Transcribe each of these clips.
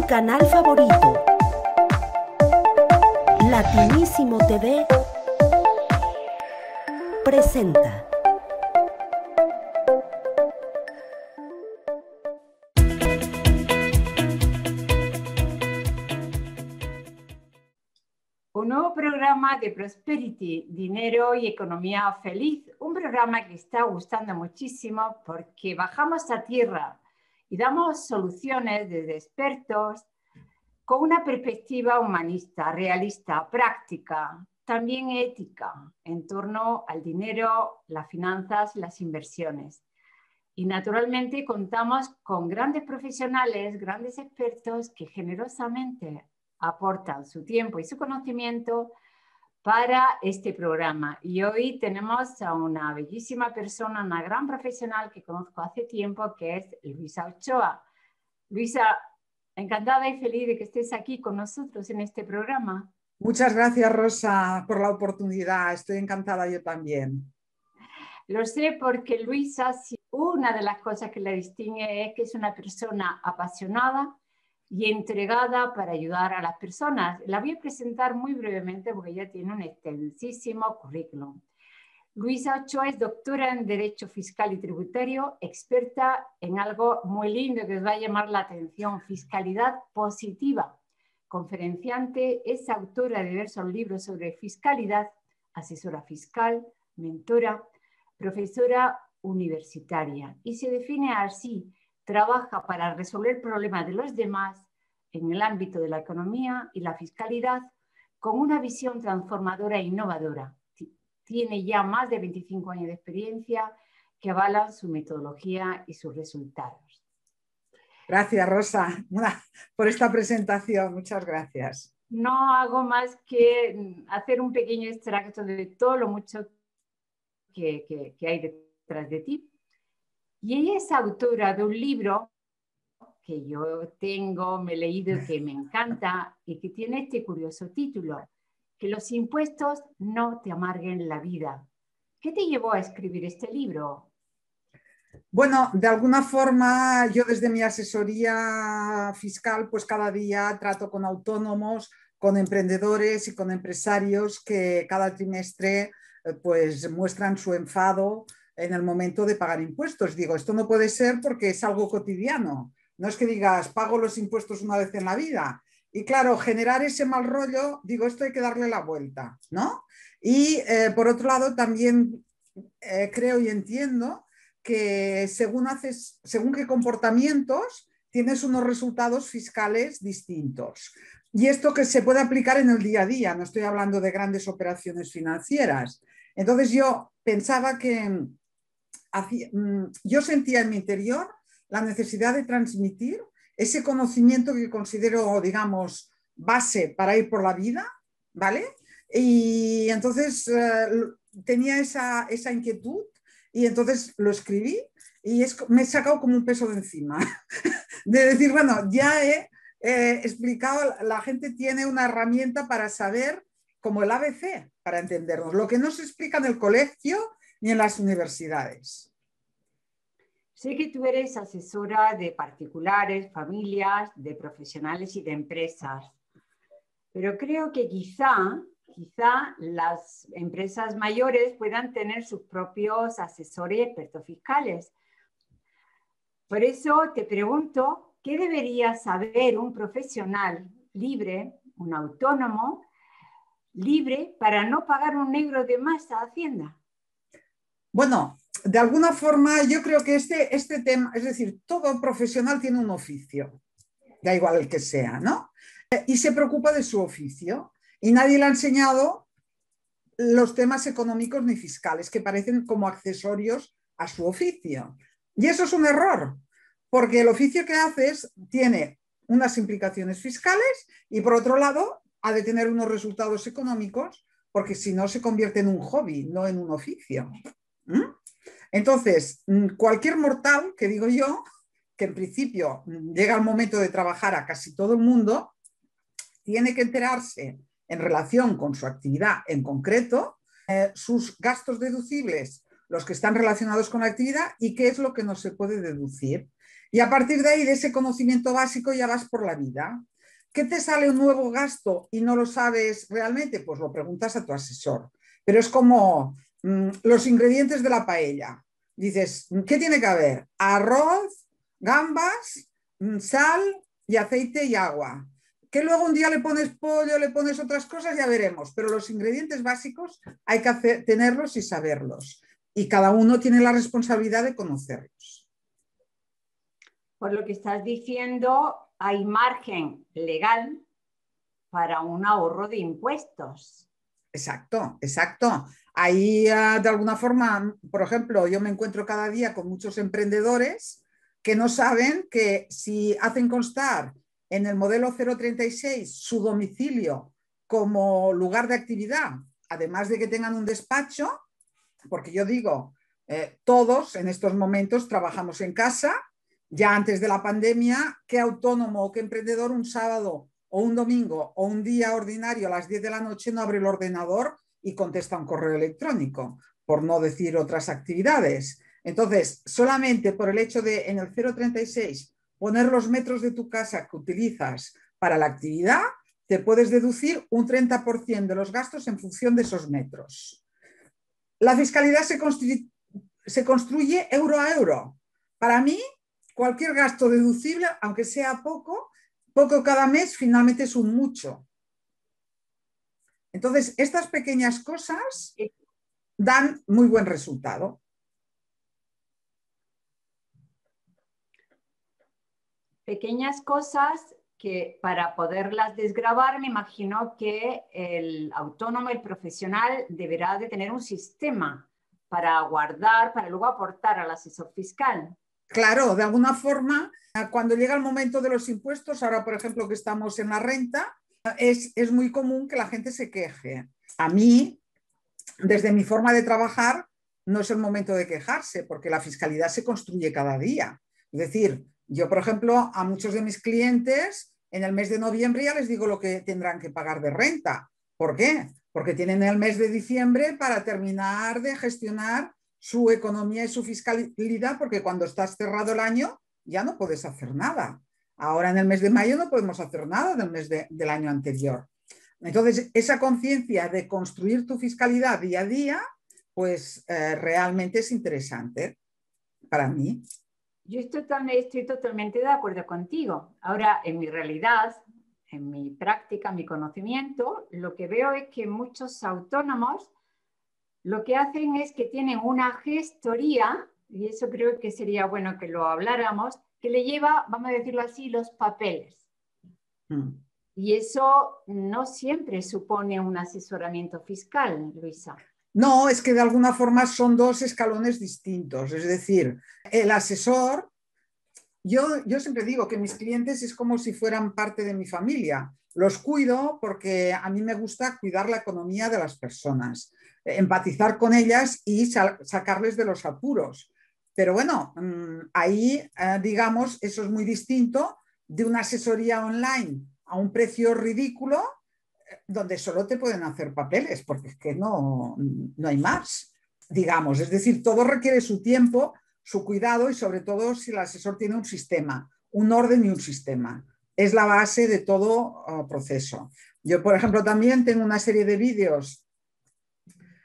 canal favorito, Latinísimo TV, presenta. Un nuevo programa de Prosperity, Dinero y Economía Feliz. Un programa que está gustando muchísimo porque bajamos a tierra y damos soluciones desde expertos con una perspectiva humanista, realista, práctica, también ética, en torno al dinero, las finanzas, las inversiones. Y naturalmente contamos con grandes profesionales, grandes expertos que generosamente aportan su tiempo y su conocimiento para este programa. Y hoy tenemos a una bellísima persona, una gran profesional que conozco hace tiempo, que es Luisa Ochoa. Luisa, encantada y feliz de que estés aquí con nosotros en este programa. Muchas gracias, Rosa, por la oportunidad. Estoy encantada yo también. Lo sé porque Luisa, una de las cosas que la distingue es que es una persona apasionada y entregada para ayudar a las personas. La voy a presentar muy brevemente porque ella tiene un extensísimo currículum. Luisa Ochoa es doctora en Derecho Fiscal y Tributario, experta en algo muy lindo que os va a llamar la atención, fiscalidad positiva. Conferenciante, es autora de diversos libros sobre fiscalidad, asesora fiscal, mentora, profesora universitaria y se define así: trabaja para resolver problemas de los demás en el ámbito de la economía y la fiscalidad con una visión transformadora e innovadora. Tiene ya más de 25 años de experiencia que avalan su metodología y sus resultados. Gracias, Rosa, por esta presentación. Muchas gracias. No hago más que hacer un pequeño extracto de todo lo mucho que hay detrás de ti. Y ella es autora de un libro que yo tengo, me he leído, que me encanta y que tiene este curioso título: que los impuestos no te amarguen la vida. ¿Qué te llevó a escribir este libro? Bueno, de alguna forma yo desde mi asesoría fiscal pues cada día trato con autónomos, con emprendedores y con empresarios que cada trimestre pues muestran su enfado en el momento de pagar impuestos. Digo, esto no puede ser porque es algo cotidiano. No es que digas, pago los impuestos una vez en la vida. Y claro, generar ese mal rollo, digo, esto hay que darle la vuelta, ¿no? Y por otro lado también creo y entiendo que según qué comportamientos tienes unos resultados fiscales distintos. Y esto que se puede aplicar en el día a día, no estoy hablando de grandes operaciones financieras. Entonces yo pensaba que yo sentía en mi interior la necesidad de transmitir ese conocimiento que considero, digamos, base para ir por la vida, ¿vale? Y entonces tenía esa inquietud. Y entonces lo escribí y me he sacado como un peso de encima. De decir, bueno, ya he explicado, la gente tiene una herramienta para saber, como el ABC, para entendernos, lo que no se explica en el colegio ni en las universidades. Sé que tú eres asesora de particulares, familias, de profesionales y de empresas, pero creo que quizá las empresas mayores puedan tener sus propios asesores y expertos fiscales. Por eso te pregunto, ¿qué debería saber un profesional libre, un autónomo libre, para no pagar un negro de más a Hacienda? Bueno, de alguna forma yo creo que este tema, es decir, todo profesional tiene un oficio, da igual el que sea, ¿no? Y se preocupa de su oficio. Y nadie le ha enseñado los temas económicos ni fiscales, que parecen como accesorios a su oficio. Y eso es un error, porque el oficio que haces tiene unas implicaciones fiscales y por otro lado ha de tener unos resultados económicos, porque si no se convierte en un hobby, no en un oficio. Entonces, cualquier mortal, que digo yo, que en principio llega el momento de trabajar a casi todo el mundo, tiene que enterarse en relación con su actividad en concreto, sus gastos deducibles los que están relacionados con la actividad y qué es lo que no se puede deducir. Y a partir de ahí, de ese conocimiento básico, ya vas por la vida. ¿Qué te sale un nuevo gasto y no lo sabes realmente? Pues lo preguntas a tu asesor. Pero es como los ingredientes de la paella. Dices, ¿qué tiene que haber? Arroz, gambas, sal y aceite y agua. Que luego un día le pones pollo, le pones otras cosas, ya veremos. Pero los ingredientes básicos hay que tenerlos y saberlos. Y cada uno tiene la responsabilidad de conocerlos. Por lo que estás diciendo, hay margen legal para un ahorro de impuestos. Exacto, exacto. Ahí, de alguna forma, por ejemplo, yo me encuentro cada día con muchos emprendedores que no saben que si hacen constar en el modelo 036 su domicilio como lugar de actividad, además de que tengan un despacho, porque yo digo, todos en estos momentos trabajamos en casa, ya antes de la pandemia, ¿qué autónomo o qué emprendedor un sábado o un domingo o un día ordinario a las 10 de la noche no abre el ordenador y contesta un correo electrónico, por no decir otras actividades? Entonces, solamente por el hecho de en el 036 poner los metros de tu casa que utilizas para la actividad, te puedes deducir un 30% de los gastos en función de esos metros. La fiscalidad se construye euro a euro. Para mí, cualquier gasto deducible, aunque sea poco, poco cada mes, finalmente es un mucho. Entonces, estas pequeñas cosas dan muy buen resultado. Pequeñas cosas que para poderlas desgravar, me imagino que el autónomo, el profesional, deberá de tener un sistema para guardar, para luego aportar al asesor fiscal. Claro, de alguna forma, cuando llega el momento de los impuestos, ahora por ejemplo que estamos en la renta, es muy común que la gente se queje. A mí, desde mi forma de trabajar, no es el momento de quejarse, porque la fiscalidad se construye cada día. Es decir, yo, por ejemplo, a muchos de mis clientes, en el mes de noviembre ya les digo lo que tendrán que pagar de renta. ¿Por qué? Porque tienen el mes de diciembre para terminar de gestionar su economía y su fiscalidad, porque cuando estás cerrado el año ya no puedes hacer nada. Ahora en el mes de mayo no podemos hacer nada del mes del año anterior. Entonces, esa conciencia de construir tu fiscalidad día a día, pues realmente es interesante para mí. Yo estoy totalmente de acuerdo contigo. Ahora, en mi realidad, en mi práctica, mi conocimiento, lo que veo es que muchos autónomos lo que hacen es que tienen una gestoría, y eso creo que sería bueno que lo habláramos, que le lleva, vamos a decirlo así, los papeles. Y eso no siempre supone un asesoramiento fiscal, Luisa. No, es que de alguna forma son dos escalones distintos. Es decir, el asesor, yo siempre digo que mis clientes es como si fueran parte de mi familia. Los cuido porque a mí me gusta cuidar la economía de las personas, empatizar con ellas y sacarles de los apuros. Pero bueno, ahí, digamos, eso es muy distinto de una asesoría online a un precio ridículo, donde solo te pueden hacer papeles, porque es que no hay más, digamos. Es decir, todo requiere su tiempo, su cuidado y sobre todo si el asesor tiene un sistema, un orden y un sistema. Es la base de todo proceso. Yo, por ejemplo, también tengo una serie de vídeos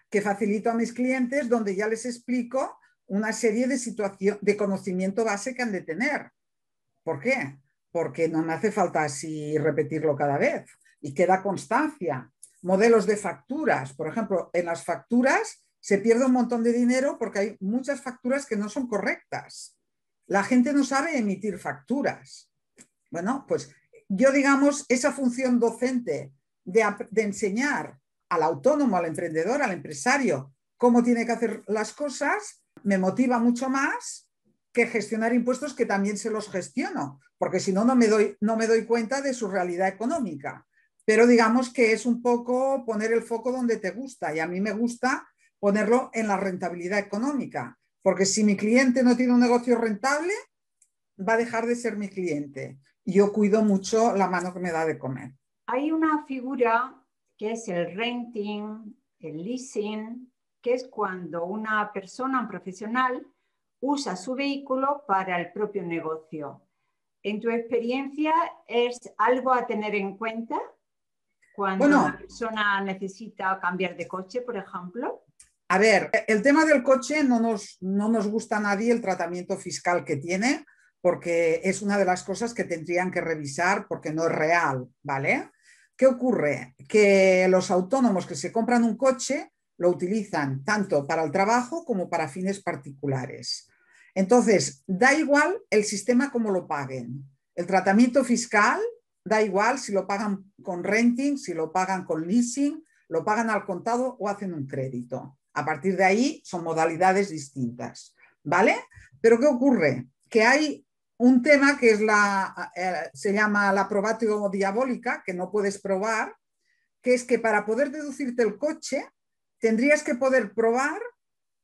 que facilito a mis clientes donde ya les explico una serie de conocimiento base que han de tener. ¿Por qué? Porque no me hace falta así repetirlo cada vez y queda constancia. Modelos de facturas, por ejemplo, en las facturas se pierde un montón de dinero porque hay muchas facturas que no son correctas. La gente no sabe emitir facturas. Bueno, pues yo, digamos, esa función docente de enseñar al autónomo, al emprendedor, al empresario, cómo tiene que hacer las cosas, me motiva mucho más que gestionar impuestos, que también se los gestiono, porque si no, no me doy cuenta de su realidad económica. Pero digamos que es un poco poner el foco donde te gusta, y a mí me gusta ponerlo en la rentabilidad económica, porque si mi cliente no tiene un negocio rentable, va a dejar de ser mi cliente. Y yo cuido mucho la mano que me da de comer. Hay una figura que es el renting, el leasing, que es cuando una persona, un profesional, usa su vehículo para el propio negocio. ¿En tu experiencia es algo a tener en cuenta cuando una persona necesita cambiar de coche, por ejemplo? A ver, el tema del coche no nos gusta a nadie el tratamiento fiscal que tiene, porque es una de las cosas que tendrían que revisar porque no es real, ¿vale? ¿Qué ocurre? Que los autónomos que se compran un coche lo utilizan tanto para el trabajo como para fines particulares. Entonces, da igual el sistema como lo paguen. El tratamiento fiscal da igual si lo pagan con renting, si lo pagan con leasing, lo pagan al contado o hacen un crédito. A partir de ahí son modalidades distintas, ¿vale? Pero ¿qué ocurre? Que hay un tema que es se llama la probatio diabólica, que no puedes probar, que es que para poder deducirte el coche tendrías que poder probar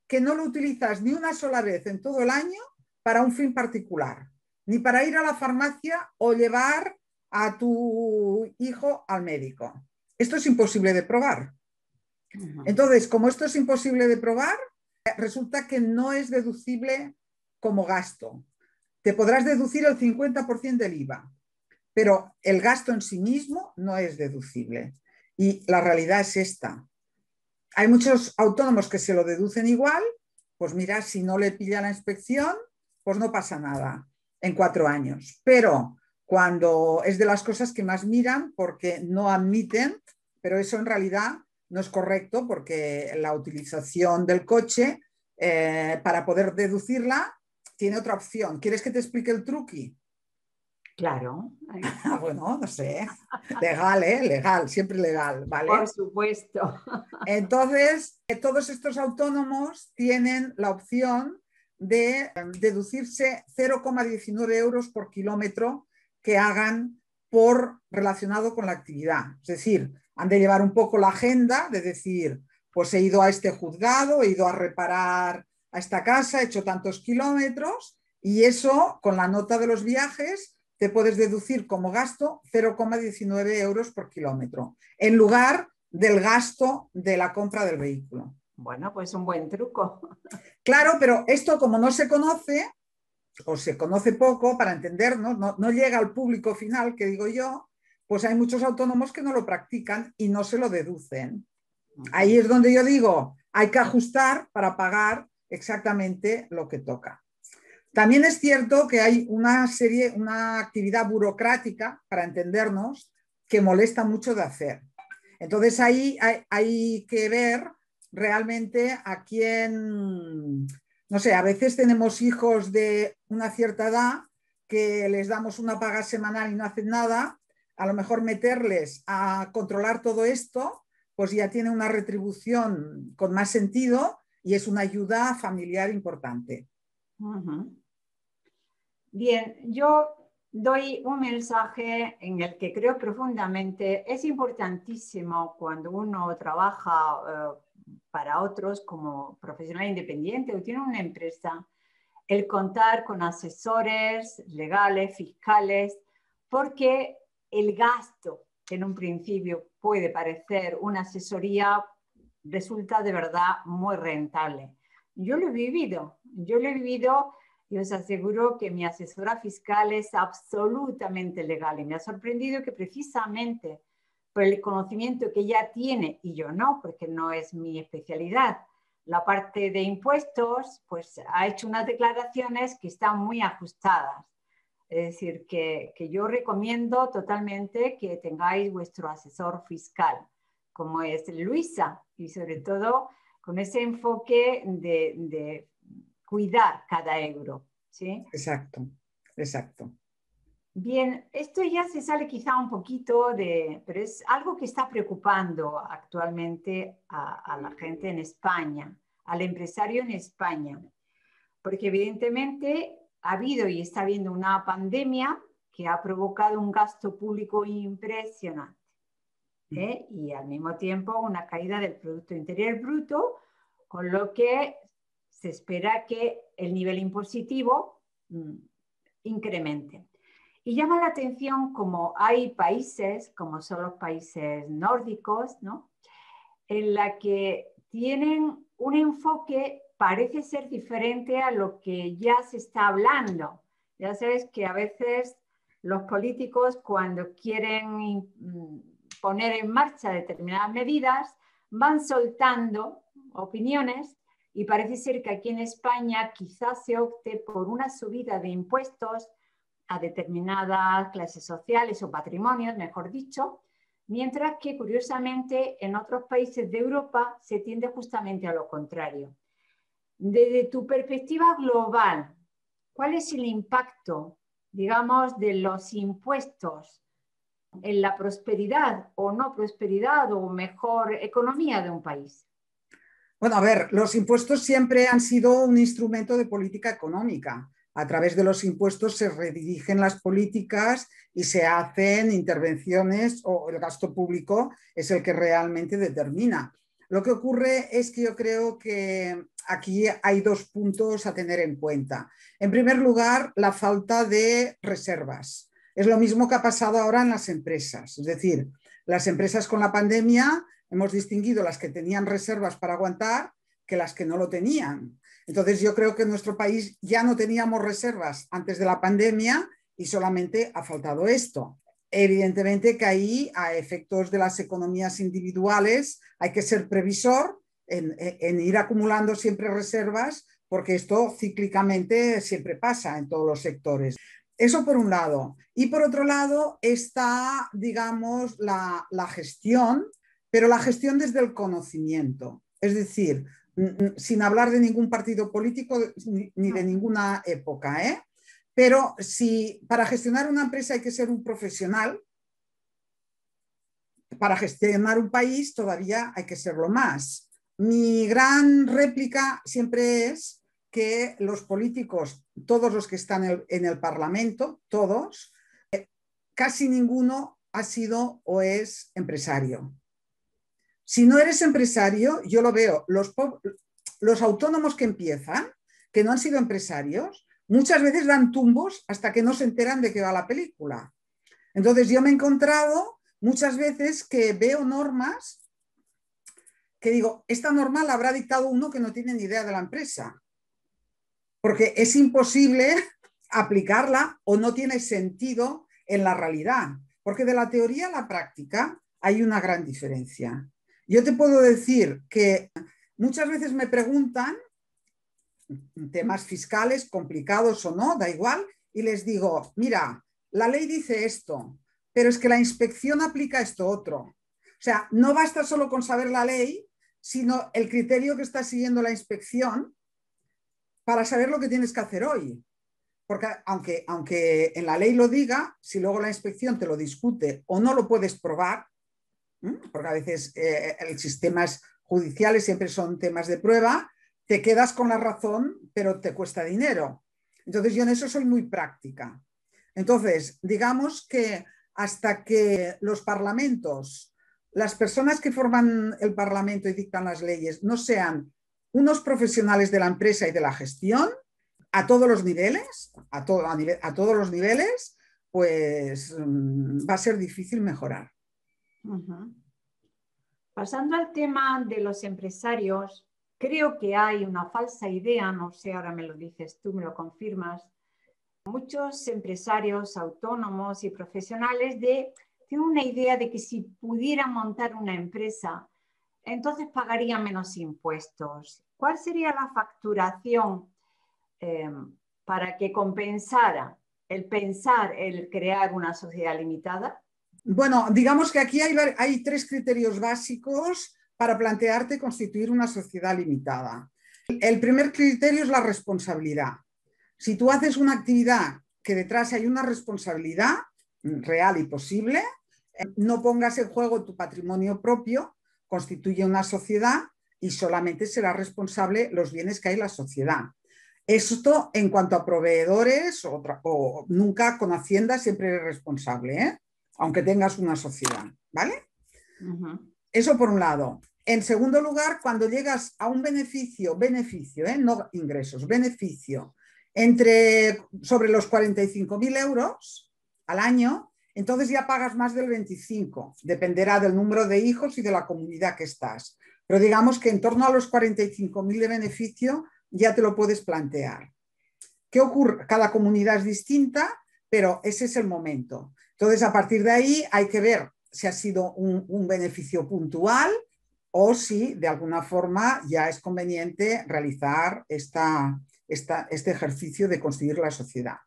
que no lo utilizas ni una sola vez en todo el año para un fin particular, ni para ir a la farmacia o llevar a tu hijo al médico. Esto es imposible de probar. Entonces, como esto es imposible de probar, resulta que no es deducible como gasto. Te podrás deducir el 50% del IVA, pero el gasto en sí mismo no es deducible. Y la realidad es esta. Hay muchos autónomos que se lo deducen igual, pues mira, si no le pilla la inspección, pues no pasa nada en 4 años. Pero cuando es de las cosas que más miran porque no admiten, pero eso en realidad no es correcto porque la utilización del coche para poder deducirla tiene otra opción. ¿Quieres que te explique el truqui? Claro. Bueno, no sé. Legal, ¿eh? Legal, siempre legal, ¿vale? Por supuesto. Entonces, todos estos autónomos tienen la opción de deducirse 0,19 euros por kilómetro que hagan relacionado con la actividad. Es decir, han de llevar un poco la agenda de decir, pues he ido a este juzgado, he ido a reparar a esta casa, he hecho tantos kilómetros y eso, con la nota de los viajes, te puedes deducir como gasto 0,19 euros por kilómetro, en lugar del gasto de la compra del vehículo. Bueno, pues un buen truco. Claro, pero esto como no se conoce, o se conoce poco para entendernos, no llega al público final, que digo yo, pues hay muchos autónomos que no lo practican y no se lo deducen. Ahí es donde yo digo, hay que ajustar para pagar exactamente lo que toca. También es cierto que hay una actividad burocrática, para entendernos, que molesta mucho de hacer. Entonces ahí hay que ver realmente a quién, no sé, a veces tenemos hijos de una cierta edad que les damos una paga semanal y no hacen nada, a lo mejor meterles a controlar todo esto, pues ya tiene una retribución con más sentido y es una ayuda familiar importante. Bien, yo doy un mensaje en el que creo profundamente es importantísimo cuando uno trabaja para otros como profesional independiente o tiene una empresa, el contar con asesores legales, fiscales, porque el gasto que en un principio puede parecer una asesoría resulta de verdad muy rentable. Yo lo he vivido y os aseguro que mi asesora fiscal es absolutamente legal y me ha sorprendido que precisamente por el conocimiento que ella tiene y yo no, porque no es mi especialidad, la parte de impuestos, pues ha hecho unas declaraciones que están muy ajustadas. Es decir, que yo recomiendo totalmente que tengáis vuestro asesor fiscal, como es Luisa, y sobre todo con ese enfoque de cuidar cada euro, ¿sí? Exacto, exacto. Bien, esto ya se sale quizá un poquito pero es algo que está preocupando actualmente a la gente en España, al empresario en España, porque evidentemente ha habido y está habiendo una pandemia que ha provocado un gasto público impresionante, ¿eh? Y al mismo tiempo una caída del Producto Interior Bruto, con lo que se espera que el nivel impositivo incremente. Y llama la atención como hay países, como son los países nórdicos, ¿no?, en la que tienen un enfoque parece ser diferente a lo que ya se está hablando. Ya sabes que a veces los políticos, cuando quieren poner en marcha determinadas medidas, van soltando opiniones y parece ser que aquí en España quizás se opte por una subida de impuestos a determinadas clases sociales o patrimonios, mejor dicho, mientras que curiosamente en otros países de Europa se tiende justamente a lo contrario. Desde tu perspectiva global, ¿cuál es el impacto, digamos, de los impuestos en la prosperidad o no prosperidad o mejor economía de un país? Bueno, a ver, los impuestos siempre han sido un instrumento de política económica. A través de los impuestos se redirigen las políticas y se hacen intervenciones, o el gasto público es el que realmente determina. Lo que ocurre es que yo creo que aquí hay dos puntos a tener en cuenta. En primer lugar, la falta de reservas. Es lo mismo que ha pasado ahora en las empresas. Es decir, las empresas con la pandemia hemos distinguido las que tenían reservas para aguantar que las que no lo tenían. Entonces yo creo que en nuestro país ya no teníamos reservas antes de la pandemia y solamente ha faltado esto. Evidentemente que ahí, a efectos de las economías individuales, hay que ser previsor en ir acumulando siempre reservas, porque esto cíclicamente siempre pasa en todos los sectores. Eso por un lado. Y por otro lado está, digamos, la gestión, pero la gestión desde el conocimiento. Es decir, sin hablar de ningún partido político ni de ninguna época, ¿eh? Pero si para gestionar una empresa hay que ser un profesional, para gestionar un país todavía hay que serlo más. Mi gran réplica siempre es que los políticos, todos los que están en el Parlamento, todos, casi ninguno ha sido o es empresario. Si no eres empresario, yo lo veo, los autónomos que empiezan, que no han sido empresarios, muchas veces dan tumbos hasta que no se enteran de qué va la película. Entonces yo me he encontrado muchas veces que veo normas que digo, esta norma la habrá dictado uno que no tiene ni idea de la empresa, porque es imposible aplicarla o no tiene sentido en la realidad, porque de la teoría a la práctica hay una gran diferencia. Yo te puedo decir que muchas veces me preguntan temas fiscales complicados o no, da igual, y les digo, mira, la ley dice esto, pero es que la inspección aplica esto otro. O sea, no basta solo con saber la ley, sino el criterio que está siguiendo la inspección para saber lo que tienes que hacer hoy. Porque aunque en la ley lo diga, si luego la inspección te lo discute o no lo puedes probar, porque a veces los sistemas judiciales siempre son temas de prueba, te quedas con la razón, pero te cuesta dinero. Entonces yo en eso soy muy práctica. Entonces, digamos que hasta que los parlamentos, las personas que forman el parlamento y dictan las leyes, no sean unos profesionales de la empresa y de la gestión, a todos los niveles, a todos los niveles, pues va a ser difícil mejorar. Uh-huh. Pasando al tema de los empresarios, creo que hay una falsa idea, no sé, ahora me lo dices tú, me lo confirmas. Muchos empresarios autónomos y profesionales tienen una idea de que si pudieran montar una empresa, entonces pagarían menos impuestos. ¿Cuál sería la facturación para que compensara el pensar, el crear una sociedad limitada? Bueno, digamos que aquí hay tres criterios básicos para plantearte constituir una sociedad limitada. El primer criterio es la responsabilidad. Si tú haces una actividad que detrás hay una responsabilidad real y posible, no pongas en juego tu patrimonio propio, constituye una sociedad y solamente será responsable los bienes que hay en la sociedad. Esto en cuanto a proveedores o nunca con Hacienda siempre eres responsable, ¿eh? Aunque tengas una sociedad, ¿vale? Uh-huh. Eso por un lado. En segundo lugar, cuando llegas a un beneficio, no ingresos, beneficio, sobre los 45.000 euros al año, entonces ya pagas más del 25, dependerá del número de hijos y de la comunidad que estás. pero digamos que en torno a los 45.000 de beneficio ya te lo puedes plantear. ¿Qué ocurre? Cada comunidad es distinta, pero ese es el momento. Entonces, a partir de ahí hay que ver si ha sido un beneficio puntual o si de alguna forma ya es conveniente realizar este ejercicio de construir la sociedad.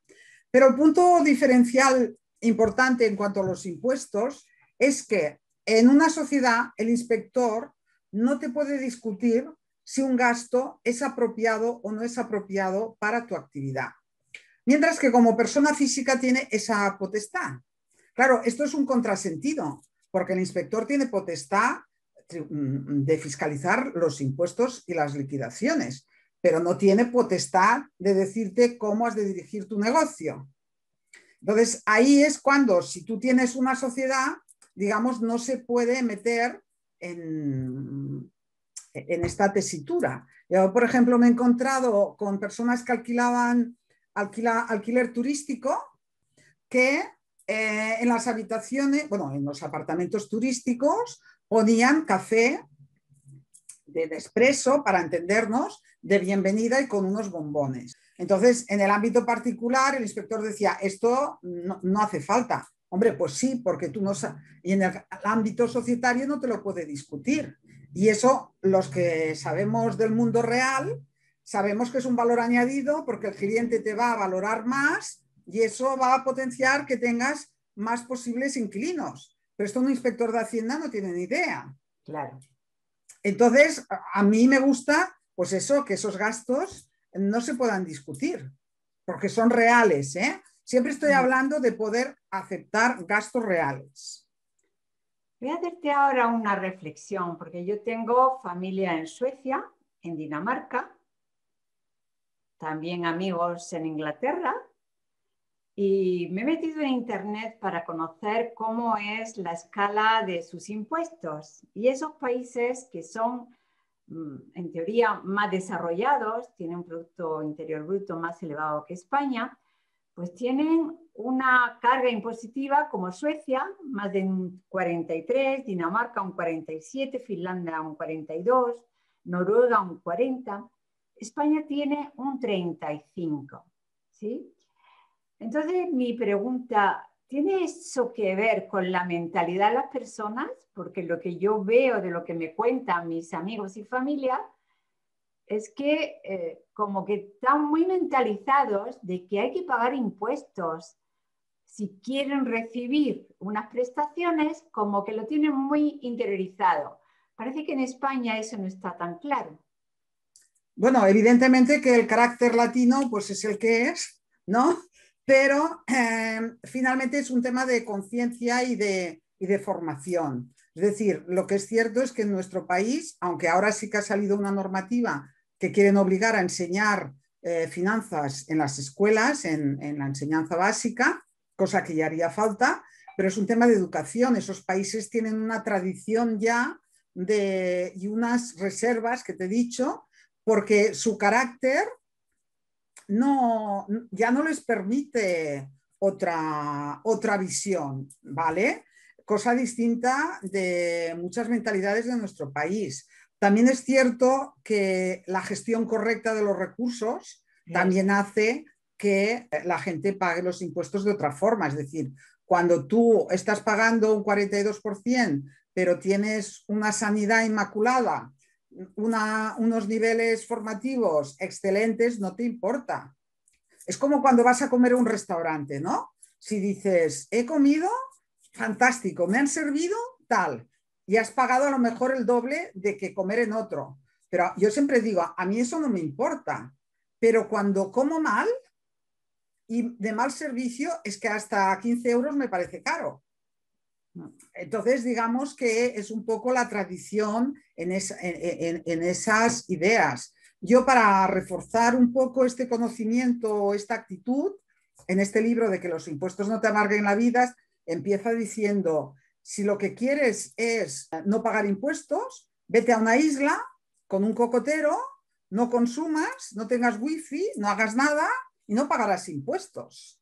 Pero el punto diferencial importante en cuanto a los impuestos es que en una sociedad el inspector no te puede discutir si un gasto es apropiado o no es apropiado para tu actividad. Mientras que como persona física tiene esa potestad. Claro, esto es un contrasentido, porque el inspector tiene potestad de fiscalizar los impuestos y las liquidaciones, pero no tiene potestad de decirte cómo has de dirigir tu negocio. Entonces, ahí es cuando, si tú tienes una sociedad, digamos, no se puede meter en esta tesitura. Yo, por ejemplo, me he encontrado con personas que alquilaban alquiler turístico que en las habitaciones, bueno, en los apartamentos turísticos ponían café de Nespresso, para entendernos, de bienvenida y con unos bombones. Entonces, en el ámbito particular, el inspector decía, esto no hace falta. Hombre, pues sí, porque tú no sabes. Y en el ámbito societario no te lo puede discutir. Y eso, los que sabemos del mundo real, sabemos que es un valor añadido porque el cliente te va a valorar más y eso va a potenciar que tengas más posibles inquilinos. Pero esto un inspector de Hacienda no tiene ni idea. Claro. Entonces, a mí me gusta, pues eso, que esos gastos no se puedan discutir, porque son reales, ¿eh? Siempre estoy hablando de poder aceptar gastos reales. Voy a hacerte ahora una reflexión, porque yo tengo familia en Suecia, en Dinamarca, también amigos en Inglaterra, y me he metido en internet para conocer cómo es la escala de sus impuestos. Y esos países que son, en teoría, más desarrollados, tienen un Producto Interior Bruto más elevado que España, pues tienen una carga impositiva como Suecia, más de un 43, Dinamarca un 47, Finlandia un 42, Noruega un 40, España tiene un 35, ¿sí? Entonces, mi pregunta, ¿tiene eso que ver con la mentalidad de las personas? Porque lo que yo veo de lo que me cuentan mis amigos y familia es que como que están muy mentalizados de que hay que pagar impuestos si quieren recibir unas prestaciones, como que lo tienen muy interiorizado. Parece que en España eso no está tan claro. Bueno, evidentemente que el carácter latino pues es el que es, ¿no? Pero finalmente es un tema de conciencia y de formación. Es decir, lo que es cierto es que en nuestro país, aunque ahora sí que ha salido una normativa que quieren obligar a enseñar finanzas en las escuelas, en la enseñanza básica, cosa que ya haría falta, pero es un tema de educación. Esos países tienen una tradición ya y unas reservas que te he dicho, porque su carácter ya no les permite otra visión, ¿vale? Cosa distinta de muchas mentalidades de nuestro país. También es cierto que la gestión correcta de los recursos también hace que la gente pague los impuestos de otra forma. Es decir, cuando tú estás pagando un 42%, pero tienes una sanidad inmaculada, unos niveles formativos excelentes, no te importa. Es como cuando vas a comer a un restaurante, ¿no? Si dices, he comido, fantástico, me han servido tal, y has pagado a lo mejor el doble de que comer en otro. Pero yo siempre digo, a mí eso no me importa, pero cuando como mal y de mal servicio, es que hasta 15 euros me parece caro. Entonces, digamos que es un poco la tradición en esas ideas. Yo, para reforzar un poco este conocimiento, esta actitud, en este libro de que los impuestos no te amarguen la vida, empieza diciendo, si lo que quieres es no pagar impuestos, vete a una isla con un cocotero, no consumas, no tengas wifi, no hagas nada y no pagarás impuestos.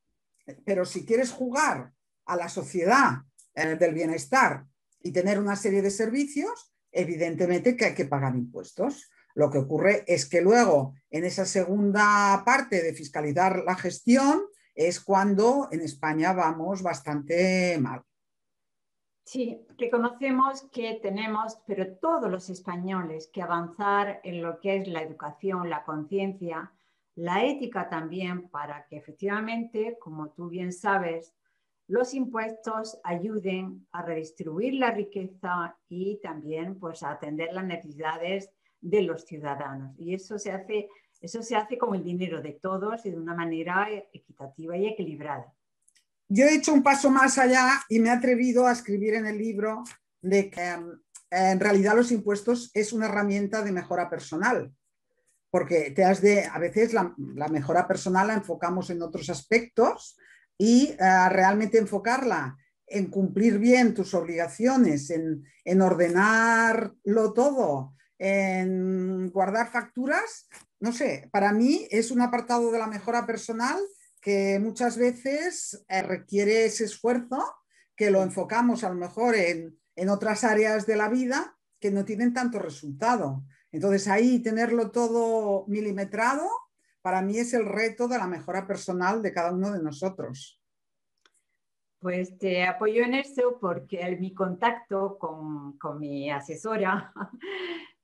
Pero si quieres jugar a la sociedad del bienestar y tener una serie de servicios, evidentemente que hay que pagar impuestos. Lo que ocurre es que luego, en esa segunda parte de fiscalizar la gestión, es cuando en España vamos bastante mal. Sí, reconocemos que tenemos, pero todos los españoles, que avanzar en lo que es la educación, la conciencia, la ética también, para que efectivamente, como tú bien sabes, los impuestos ayuden a redistribuir la riqueza y también pues, a atender las necesidades de los ciudadanos. Y eso se hace con el dinero de todos y de una manera equitativa y equilibrada. Yo he hecho un paso más allá y me he atrevido a escribir en el libro de que en realidad los impuestos es una herramienta de mejora personal, porque a veces la mejora personal la enfocamos en otros aspectos y realmente enfocarla en cumplir bien tus obligaciones, en ordenarlo todo, en guardar facturas, no sé, para mí es un apartado de la mejora personal que muchas veces requiere ese esfuerzo, que lo enfocamos a lo mejor en otras áreas de la vida que no tienen tanto resultado. Entonces ahí tenerlo todo milimetrado, para mí es el reto de la mejora personal de cada uno de nosotros. Pues te apoyo en eso porque mi contacto con mi asesora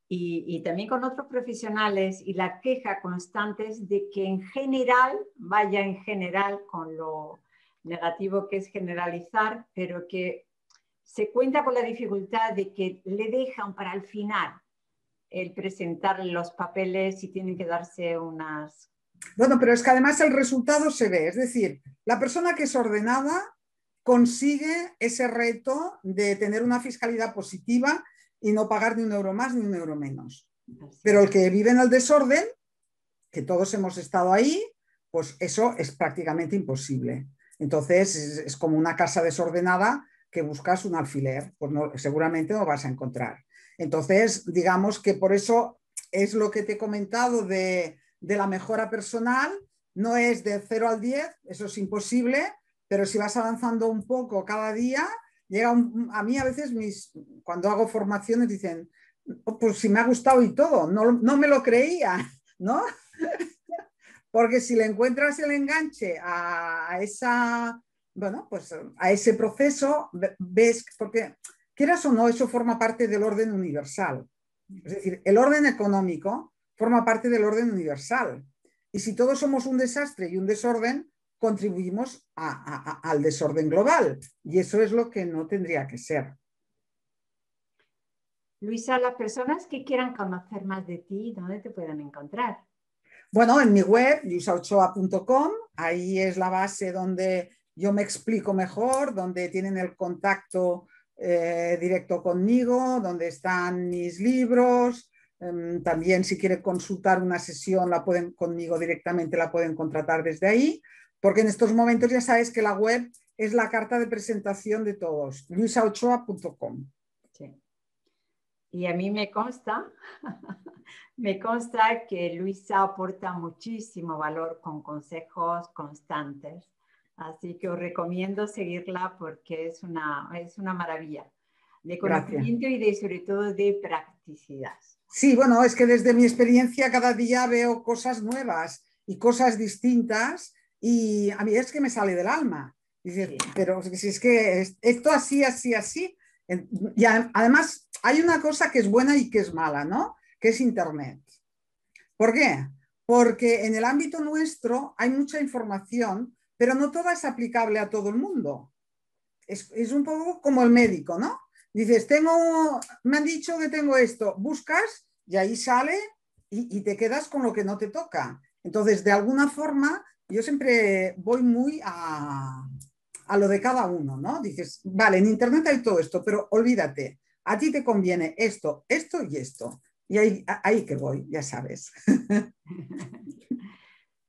y también con otros profesionales y la queja constante es de que en general, vaya en general con lo negativo que es generalizar, pero que se cuenta con la dificultad de que le dejan para el final el presentar los papeles y tienen que darse unas... Bueno, pero es que además el resultado se ve, es decir, la persona que es ordenada consigue ese reto de tener una fiscalidad positiva y no pagar ni un euro más ni un euro menos. Pero el que vive en el desorden, que todos hemos estado ahí, pues eso es prácticamente imposible. Entonces es como una casa desordenada que buscas un alfiler, pues no, seguramente no vas a encontrar. Entonces, digamos que por eso es lo que te he comentado de la mejora personal, no es de 0 al 10, eso es imposible, pero si vas avanzando un poco cada día, llega a mí a veces cuando hago formaciones dicen, oh, pues si me ha gustado y todo, no me lo creía, ¿no? Porque si le encuentras el enganche a esa, bueno, pues a ese proceso, ves, porque quieras o no, eso forma parte del orden universal. Es decir, el orden económico forma parte del orden universal. Y si todos somos un desastre y un desorden, contribuimos al desorden global. Y eso es lo que no tendría que ser. Luisa, las personas que quieran conocer más de ti, ¿dónde te pueden encontrar? Bueno, en mi web, luisaochoa.com, ahí es la base donde yo me explico mejor, donde tienen el contacto directo conmigo, donde están mis libros. También si quieren consultar una sesión conmigo directamente, la pueden contratar desde ahí, porque en estos momentos ya sabes que la web es la carta de presentación de todos, luisaochoa.com. Sí. Y a mí me consta que Luisa aporta muchísimo valor con consejos constantes. Así que os recomiendo seguirla porque es una maravilla de conocimiento. Gracias. Y sobre todo de practicidad. Sí, bueno, es que desde mi experiencia cada día veo cosas nuevas y cosas distintas y a mí es que me sale del alma. Dices, sí. Pero si es que esto así, así, así. Y además hay una cosa que es buena y que es mala, ¿no? Que es Internet. ¿Por qué? Porque en el ámbito nuestro hay mucha información, pero no toda es aplicable a todo el mundo. Es un poco como el médico, ¿no? Dices, me han dicho que tengo esto, buscas y ahí sale y te quedas con lo que no te toca. Entonces, de alguna forma, yo siempre voy muy a lo de cada uno, ¿no? Dices, vale, en Internet hay todo esto, pero olvídate, a ti te conviene esto, esto y esto. Y ahí que voy, ya sabes.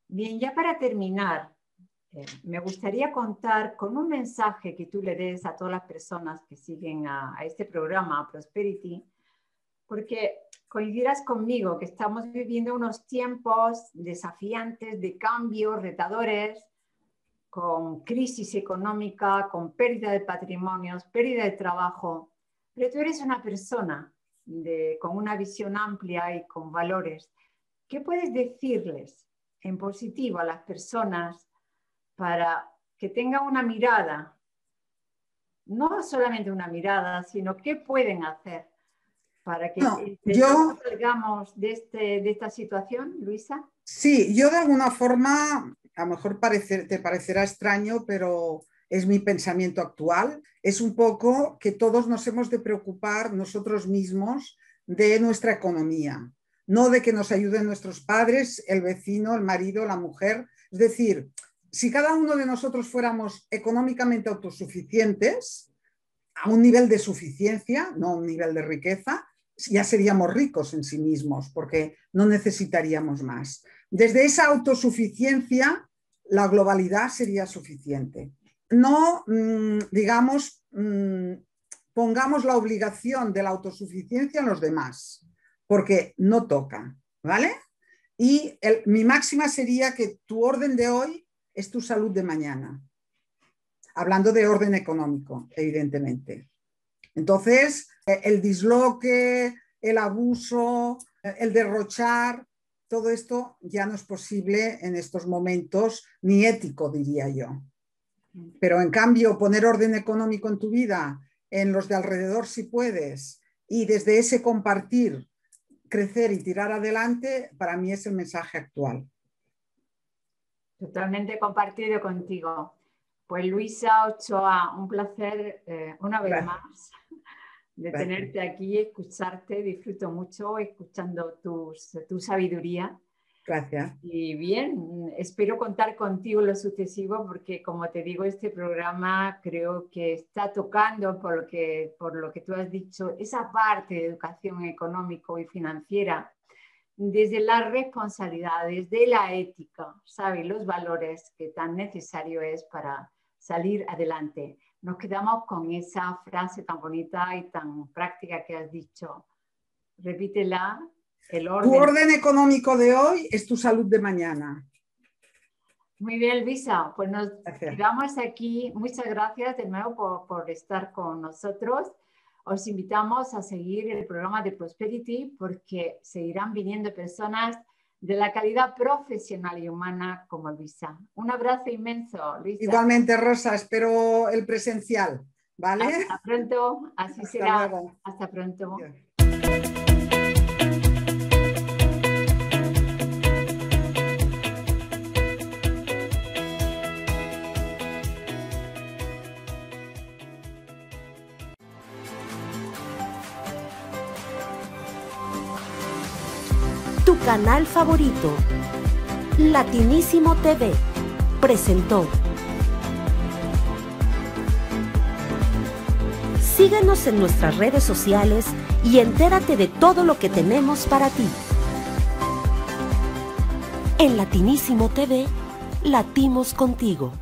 Bien, ya para terminar, me gustaría contar con un mensaje que tú le des a todas las personas que siguen a este programa, a Prosperity, porque coincidirás conmigo que estamos viviendo unos tiempos desafiantes de cambios, retadores, con crisis económica, con pérdida de patrimonios, pérdida de trabajo, pero tú eres una persona con una visión amplia y con valores. ¿Qué puedes decirles en positivo a las personas para que tengan una mirada? No solamente una mirada, sino qué pueden hacer para que salgamos de esta situación, Luisa. Sí, yo de alguna forma, a lo mejor te parecerá extraño, pero es mi pensamiento actual. Es un poco que todos nos hemos de preocupar nosotros mismos de nuestra economía, no de que nos ayuden nuestros padres, el vecino, el marido, la mujer. Es decir, si cada uno de nosotros fuéramos económicamente autosuficientes, a un nivel de suficiencia, no a un nivel de riqueza, ya seríamos ricos en sí mismos, porque no necesitaríamos más. Desde esa autosuficiencia, la globalidad sería suficiente. No, digamos, pongamos la obligación de la autosuficiencia en los demás, porque no toca, ¿vale? Y mi máxima sería que tu orden de hoy es tu salud de mañana. Hablando de orden económico, evidentemente. Entonces, el disloque, el abuso, el derrochar, todo esto ya no es posible en estos momentos, ni ético, diría yo. Pero en cambio, poner orden económico en tu vida, en los de alrededor si puedes, y desde ese compartir, crecer y tirar adelante, para mí es el mensaje actual. Totalmente compartido contigo. Pues Luisa Ochoa, un placer una vez más de tenerte aquí, escucharte. Disfruto mucho escuchando tu sabiduría. Gracias. Y bien, espero contar contigo en lo sucesivo porque, como te digo, este programa creo que está tocando, por lo que tú has dicho, esa parte de educación económico y financiera desde la responsabilidad, desde la ética, ¿sabes? Los valores que tan necesario es para salir adelante. Nos quedamos con esa frase tan bonita y tan práctica que has dicho. Repítela. Tu orden económico de hoy es tu salud de mañana. Muy bien, Luisa. Pues nos quedamos aquí. Muchas gracias de nuevo por estar con nosotros. Os invitamos a seguir el programa de Prosperity porque seguirán viniendo personas de la calidad profesional y humana como Luisa. Un abrazo inmenso, Luisa. Igualmente, Rosa, espero el presencial, ¿vale? Hasta pronto, así Hasta será. luego. Hasta pronto. Adiós. Tu canal favorito, Latinísimo TV, presentó. Síguenos en nuestras redes sociales y entérate de todo lo que tenemos para ti. En Latinísimo TV, latimos contigo.